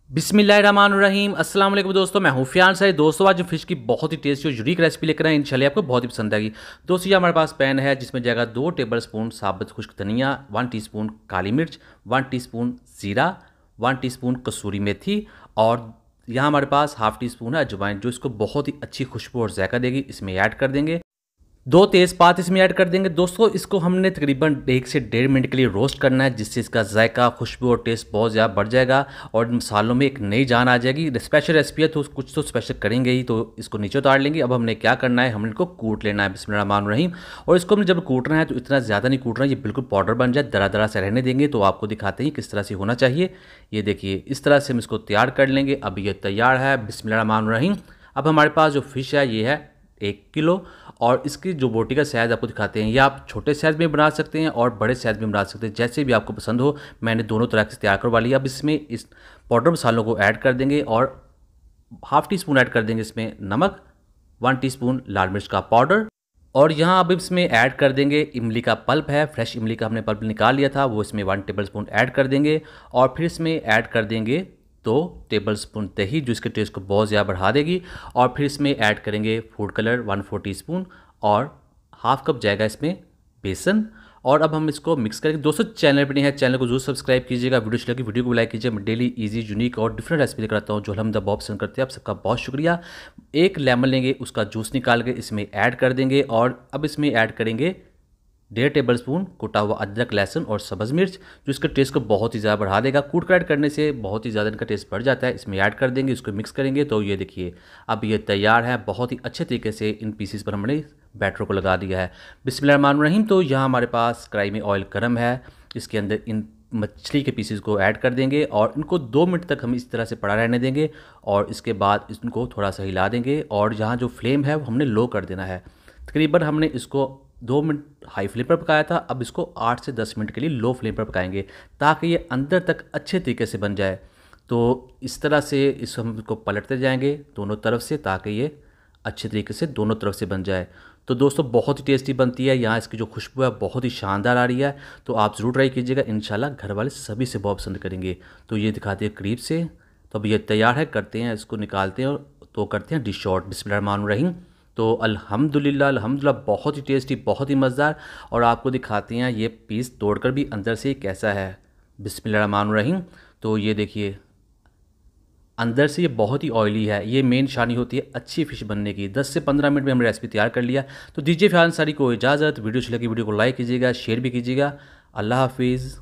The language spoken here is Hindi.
बिस्मिल्लाहिर्रहमानुर्रहीम अस्सलाम वालेकुम दोस्तों, मैं हूँ फ़ियान सईद। दोस्तों आज फिश की बहुत ही टेस्टी और यूनिक रेसिपी लेकर आए, इंशाल्लाह आपको बहुत ही पसंद आएगी। दोस्तों ये हमारे पास पैन है जिसमें जाएगा 2 टेबल स्पून साबुत खुश्क धनिया, 1 टीस्पून काली मिर्च, 1 टीस्पून ज़ीरा, 1 टीस्पून कसूरी मेथी और यहाँ हमारे पास हाफ़ टी स्पून है अजवाइन, जो इसको बहुत ही अच्छी खुशबू और जायका देगी। इसमें ऐड कर देंगे 2 तेज़पात इसमें ऐड कर देंगे। दोस्तों इसको हमने तकरीबन 1 से 1.5 मिनट के लिए रोस्ट करना है, जिससे इसका जायका, खुशबू और टेस्ट बहुत ज़्यादा बढ़ जाएगा और मसालों में एक नई जान आ जाएगी। स्पेशल रेसिपी है तो कुछ तो स्पेशल करेंगे ही, तो इसको नीचे उतार लेंगे। अब हमने क्या करना है, हमने इनको कूट लेना है बिस्मिल्लाहिर्रहमानिर्रहीम। और इसको हमने जब कूटना है तो इतना ज़्यादा नहीं कूटना है, ये बिल्कुल पाउडर बन जाए, दरा दरा से रहने देंगे। तो आपको दिखाते हैं किस तरह से होना चाहिए। ये देखिए इस तरह से हम इसको तैयार कर लेंगे। अब ये तैयार है बिस्मिल्लाहिर्रहमानिर्रहीम। अब हमारे पास जो फ़िश है ये है 1 किलो और इसकी जो बोटी का साइज़ आपको दिखाते हैं, ये आप छोटे साइज़ में बना सकते हैं और बड़े साइज़ में बना सकते हैं, जैसे भी आपको पसंद हो। मैंने दोनों तरह से तैयार करवा लिया। अब इसमें इस पाउडर मसालों को ऐड कर देंगे और हाफ़ टी स्पून ऐड कर देंगे इसमें नमक, 1 टीस्पून लाल मिर्च का पाउडर और यहाँ अब इसमें ऐड कर देंगे इमली का पल्प है, फ्रेश इमली का हमने पल्प निकाल लिया था, वो इसमें 1 टेबल स्पून ऐड कर देंगे। और फिर इसमें ऐड कर देंगे 2 टेबल स्पून दही, जो इसके टेस्ट को बहुत ज़्यादा बढ़ा देगी। और फिर इसमें ऐड करेंगे फूड कलर 1/4 टीस्पून और हाफ कप जाएगा इसमें बेसन। और अब हम इसको मिक्स करेंगे। दोस्तों चैनल पर नहीं है, चैनल को जरूर सब्सक्राइब कीजिएगा, वीडियो अच्छी लगी वीडियो को लाइक कीजिए। मैं डेली इजी यूनिक और डिफरेंट रेसिपी लेकर आता हूँ जो हम बहुत पसंद करते हैं। आप सबका बहुत शुक्रिया। एक लेमन लेंगे, उसका जूस निकाल के इसमें ऐड कर देंगे और अब इसमें ऐड करेंगे 1.5 टेबल स्पून कुटा हुआ अदरक, लहसुन और सब्ज़ मिर्च, जो इसके टेस्ट को बहुत ही ज़्यादा बढ़ा देगा। कूट कर ऐड करने से बहुत ही ज़्यादा इनका टेस्ट बढ़ जाता है। इसमें ऐड कर देंगे, इसको मिक्स करेंगे। तो ये देखिए अब ये तैयार है। बहुत ही अच्छे तरीके से इन पीसीस पर हमने बैटर को लगा दिया है बिस्मिल्लाहिर्रहमानिर्रहीम। तो यहाँ हमारे पास कढ़ाई में ऑयल गर्म है, इसके अंदर इन मछली के पीसेस को ऐड कर देंगे और इनको 2 मिनट तक हम इस तरह से पड़ा रहने देंगे। और इसके बाद इनको थोड़ा सा हिला देंगे और यहाँ जो फ्लेम है वो हमने लो कर देना है। तकरीबन हमने इसको 2 मिनट हाई फ्लेम पर पकाया था, अब इसको 8 से 10 मिनट के लिए लो फ्लेम पर पकाएंगे ताकि ये अंदर तक अच्छे तरीके से बन जाए। तो इस तरह से इस हम इसको पलटते जाएंगे दोनों तरफ से ताकि ये अच्छे तरीके से दोनों तरफ से बन जाए। तो दोस्तों बहुत ही टेस्टी बनती है। यहाँ इसकी जो खुशबू है बहुत ही शानदार आ रही है, तो आप ज़रूर ट्राई कीजिएगा। इंशाल्लाह घर वाले सभी से बहुत पसंद करेंगे। तो ये दिखाते हैं करीब से। तो अब ये तैयार है, करते हैं इसको निकालते हैं और तो करते हैं डिश आउट बिस्मिल्लाहिर्रहमानिर्रहीम। तो अल्हम्दुलिल्लाह बहुत ही टेस्टी, बहुत ही मज़ेदार। और आपको दिखाते हैं ये पीस तोड़कर भी अंदर से कैसा है बिस्मिल्लाहिर्रहमानिर्रहीम। तो ये देखिए अंदर से ये बहुत ही ऑयली है। ये मेन निशानी होती है अच्छी फ़िश बनने की। 10 से 15 मिनट में हमने रेसिपी तैयार कर लिया। तो दीजिए फ़ियान सारी को इजाज़त। वीडियो अच्छी लगी वीडियो को लाइक कीजिएगा, शेयर भी कीजिएगा। अल्लाह हाफिज़।